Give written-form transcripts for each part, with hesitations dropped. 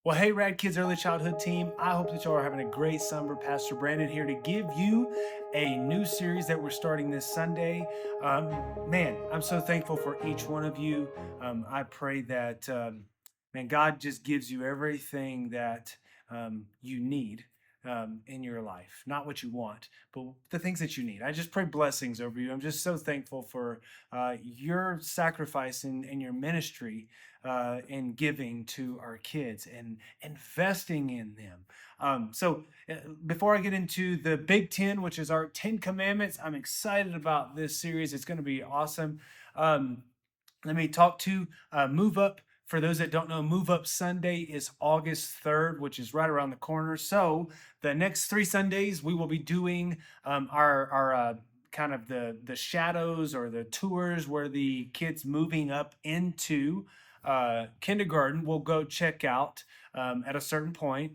Well, hey, Rad Kids Early Childhood team. I hope that y'all are having a great summer. Pastor Brandon here to give you a new series that we're starting this Sunday. Man, I'm so thankful for each one of you. I pray that, man, God just gives you everything that you need in your life. Not what you want, but the things that you need. I just pray blessings over you. I'm just so thankful for your sacrifice in your ministry in giving to our kids and investing in them. Before I get into the Big Ten, which is our 10 Commandments, I'm excited about this series. It's going to be awesome. Um, Let me talk to Move Up. For those that don't know, Move Up Sunday is August 3rd, which is right around the corner. So the next 3 Sundays, we will be doing our kind of the shadows or the tours where the kids moving up into kindergarten will go check out at a certain point.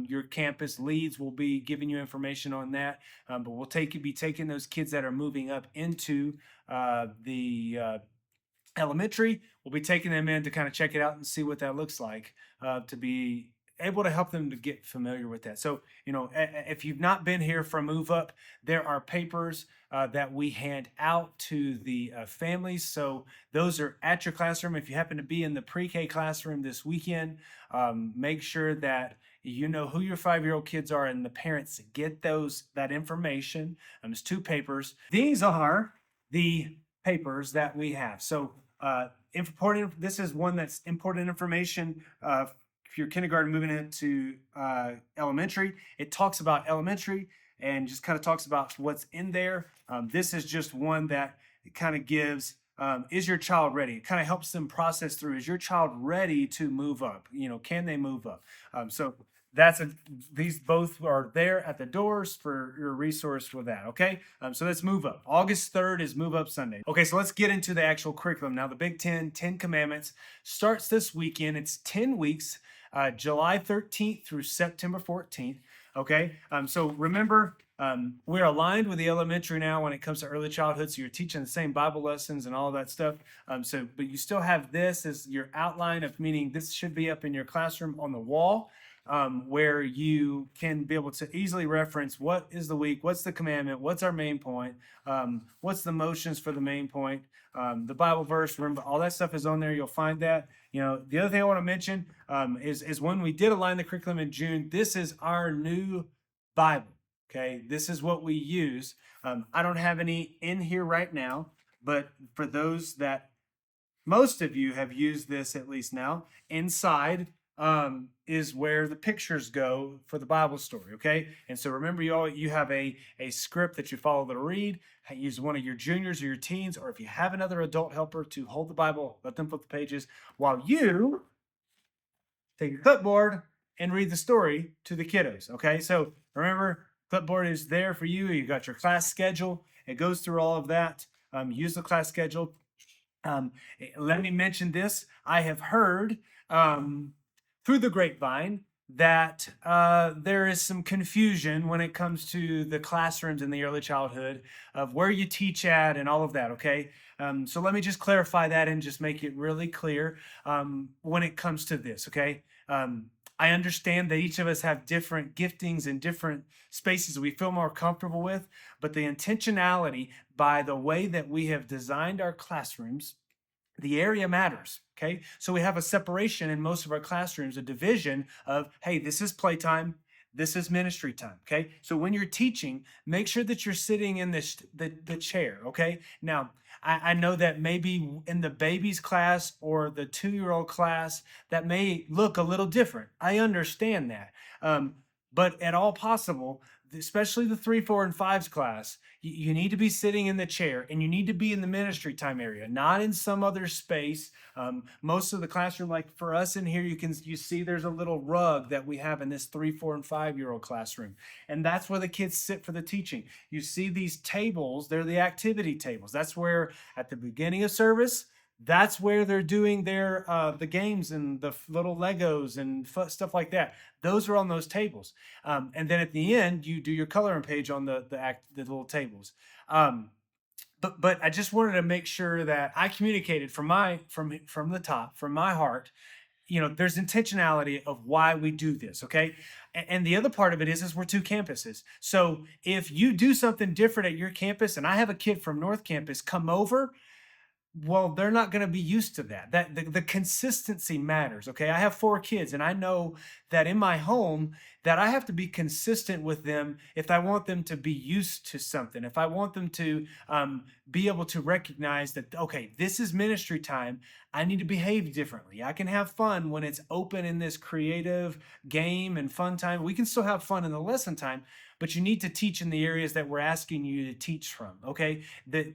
Your campus leads will be giving you information on that, but we'll be taking those kids that are moving up into the elementary. We'll be taking them in to kind of check it out and see what that looks like, to be able to help them to get familiar with that. So, if you've not been here from Move Up, there are papers that we hand out to the families. So those are at your classroom. If you happen to be in the pre-K classroom this weekend, make sure that you know who your 5-year-old kids are and the parents get that information. There's 2 papers. These are the papers that we have. So important. This is one that's important information. If you're kindergarten moving into elementary, it talks about elementary and just kind of talks about what's in there. This is just one that kind of gives, is your child ready? It kind of helps them process through, is your child ready to move up? Can they move up? So these both are there at the doors for your resource for that. Okay. So let's move up. August 3rd is Move Up Sunday. Okay. So let's get into the actual curriculum. Now, the Big Ten, 10 Commandments starts this weekend. It's 10 weeks, July 13th through September 14th. Okay. So remember, we're aligned with the elementary now when it comes to early childhood. So you're teaching the same Bible lessons and all that stuff. But you still have this as your outline of, meaning this should be up in your classroom on the wall. Where you can be able to easily reference what is the week, what's the commandment, what's our main point, what's the motions for the main point, the Bible verse. Remember, all that stuff is on there. You'll find that. The other thing I want to mention is when we did align the curriculum in June, this is our new Bible. Okay, this is what we use. I don't have any in here right now, but for those that most of you have used this at least now, inside is where the pictures go for the Bible story. Okay, and so remember, you have a script that you follow to read. Use one of your juniors or your teens, or if you have another adult helper, to hold the Bible, let them flip the pages while you take your clipboard and read the story to the kiddos. Okay, so remember, clipboard is there for you. You got your class schedule. It goes through all of that. Use the class schedule. Let me mention this. I have heard through the grapevine that there is some confusion when it comes to the classrooms in the early childhood of where you teach at and all of that, okay? So let me just clarify that and just make it really clear when it comes to this, okay? I understand that each of us have different giftings and different spaces we feel more comfortable with, but the intentionality by the way that we have designed our classrooms, the area matters. Okay. So we have a separation in most of our classrooms, a division of, hey, this is playtime. This is ministry time. Okay. So when you're teaching, make sure that you're sitting in the chair. Okay. Now, I know that maybe in the baby's class or the 2-year-old class, that may look a little different. I understand that. But at all possible, especially the 3, 4, and 5s class, you need to be sitting in the chair and you need to be in the ministry time area, not in some other space. Most of the classroom, like for us in here, you see there's a little rug that we have in this 3, 4, and 5-year-old classroom. And that's where the kids sit for the teaching. You see these tables, they're the activity tables. That's where at the beginning of service, that's where they're doing their the games and the little Legos and stuff like that. Those are on those tables, and then at the end you do your coloring page on the little tables. But I just wanted to make sure that I communicated from the top, from my heart, there's intentionality of why we do this. Okay. And the other part of it is we're two campuses. So if you do something different at your campus, and I have a kid from North Campus come over, well, they're not going to be used to that. The consistency matters. Okay. I have 4 kids, and I know that in my home that I have to be consistent with them if I want them to be used to something, if I want them to be able to recognize that, okay, this is ministry time. I need to behave differently. I can have fun when it's open in this creative game and fun time. We can still have fun in the lesson time, but you need to teach in the areas that we're asking you to teach from. Okay.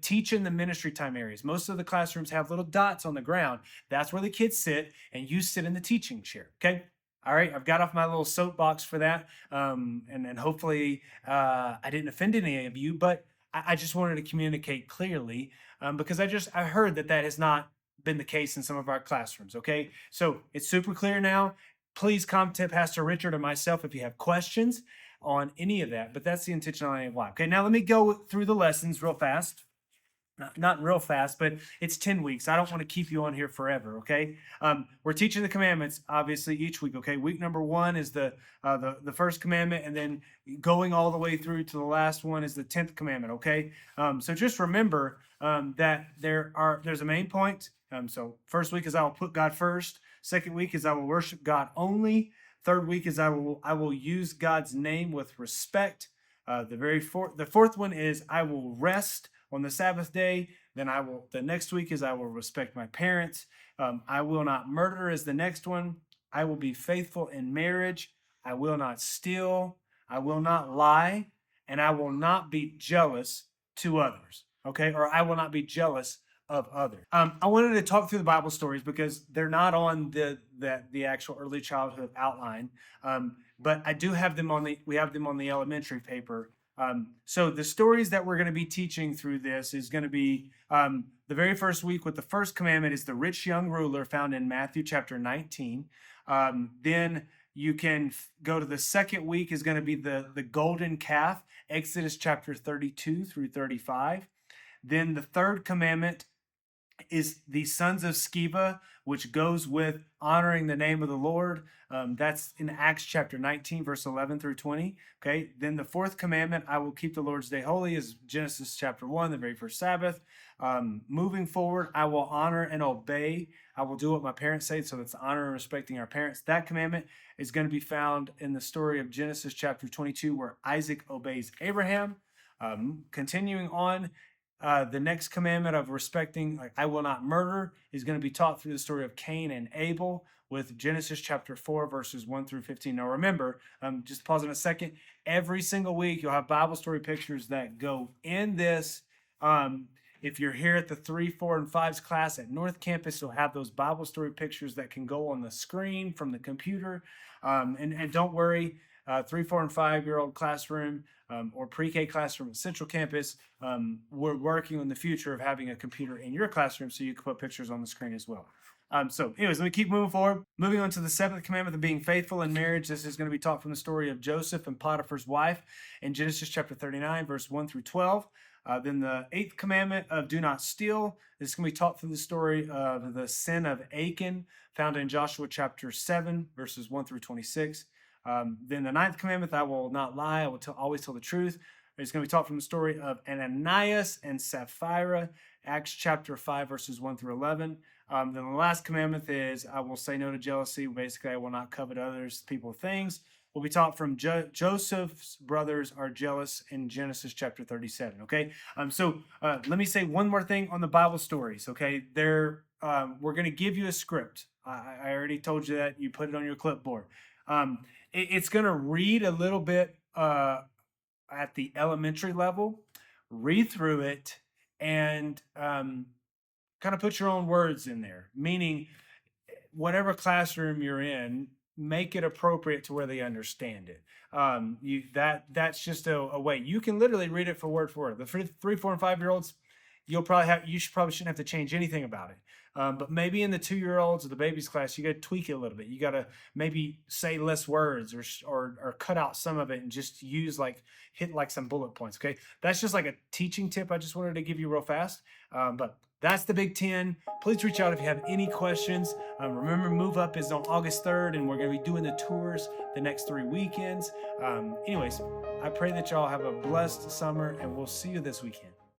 Teach in the ministry time areas. Most of the classrooms have little dots on the ground. That's where the kids sit, and you sit in the teaching chair. Okay. All right, I've got off my little soapbox for that, and hopefully I didn't offend any of you, but I just wanted to communicate clearly, because I heard that has not been the case in some of our classrooms. Okay, so it's super clear now. Please contact Pastor Richard or myself if you have questions on any of that. But that's the intentionality of why. Okay, now let me go through the lessons real fast. Not real fast, but it's 10 weeks. I don't want to keep you on here forever. Okay. We're teaching the commandments, obviously, each week. Okay. Week number 1 is the first commandment, and then going all the way through to the last one is the 10th commandment. Okay. So just remember that there's a main point. So first week is I will put God first. Second week is I will worship God only. Third week is I will use God's name with respect. The fourth one is I will rest on the Sabbath day. Then the next week is I will respect my parents. I will not murder is the next one. I will be faithful in marriage. I will not steal. I will not lie. And I will not be jealous to others. Okay. Or I will not be jealous of others. I wanted to talk through the Bible stories because they're not on the actual early childhood outline. But I do have them we have them on the elementary paper. So the stories that we're going to be teaching through this is going to be the very first week with the first commandment is the rich young ruler found in Matthew chapter 19. Then you can go to the second week is going to be the golden calf, Exodus chapter 32 through 35. Then the third commandment is the sons of Sceva, which goes with honoring the name of the Lord. That's in Acts chapter 19, verse 11 through 20. Okay. Then the fourth commandment, I will keep the Lord's day holy, is Genesis chapter 1, the very first Sabbath. Moving forward, I will honor and obey. I will do what my parents say. So that's honor and respecting our parents. That commandment is going to be found in the story of Genesis chapter 22, where Isaac obeys Abraham. Continuing on, the next commandment of respecting, like I will not murder, is going to be taught through the story of Cain and Abel with Genesis chapter 4, verses 1 through 15. Now remember, just pause in a second. Every single week, you'll have Bible story pictures that go in this. If you're here at the 3, 4, and 5s class at North Campus, you'll have those Bible story pictures that can go on the screen from the computer. And don't worry, 3, 4, and 5-year-old classroom or pre-K classroom at Central Campus, we're working on the future of having a computer in your classroom so you can put pictures on the screen as well. So anyways, let me keep moving forward. Moving on to the 7th commandment of being faithful in marriage. This is going to be taught from the story of Joseph and Potiphar's wife in Genesis chapter 39, verse 1 through 12. Then the 8th commandment of do not steal. This is going to be taught through the story of the sin of Achan, found in Joshua chapter 7, verses 1 through 26. Then the 9th commandment, I will not lie. I will always tell the truth. It's going to be taught from the story of Ananias and Sapphira, Acts chapter 5, verses 1 through 11. Then the last commandment is I will say no to jealousy. Basically, I will not covet others, people, things. Will be taught from Joseph's brothers are jealous in Genesis chapter 37. Okay. So let me say one more thing on the Bible stories. Okay. We're going to give you a script. I already told you that. You put it on your clipboard. It's going to read a little bit at the elementary level, read through it, and kind of put your own words in there, meaning whatever classroom you're in, make it appropriate to where they understand it. That's just a way. You can literally read it for word. The 3, 4, and 5-year-olds, you should probably shouldn't have to change anything about it. But maybe in the 2-year-olds or the babies class, you got to tweak it a little bit. You got to maybe say less words, or cut out some of it and just use hit like some bullet points. Okay, that's just like a teaching tip I just wanted to give you real fast. But that's the Big Ten. Please reach out if you have any questions. Remember, Move Up is on August 3rd, and we're going to be doing the tours the next 3 weekends. Anyways, I pray that y'all have a blessed summer, and we'll see you this weekend.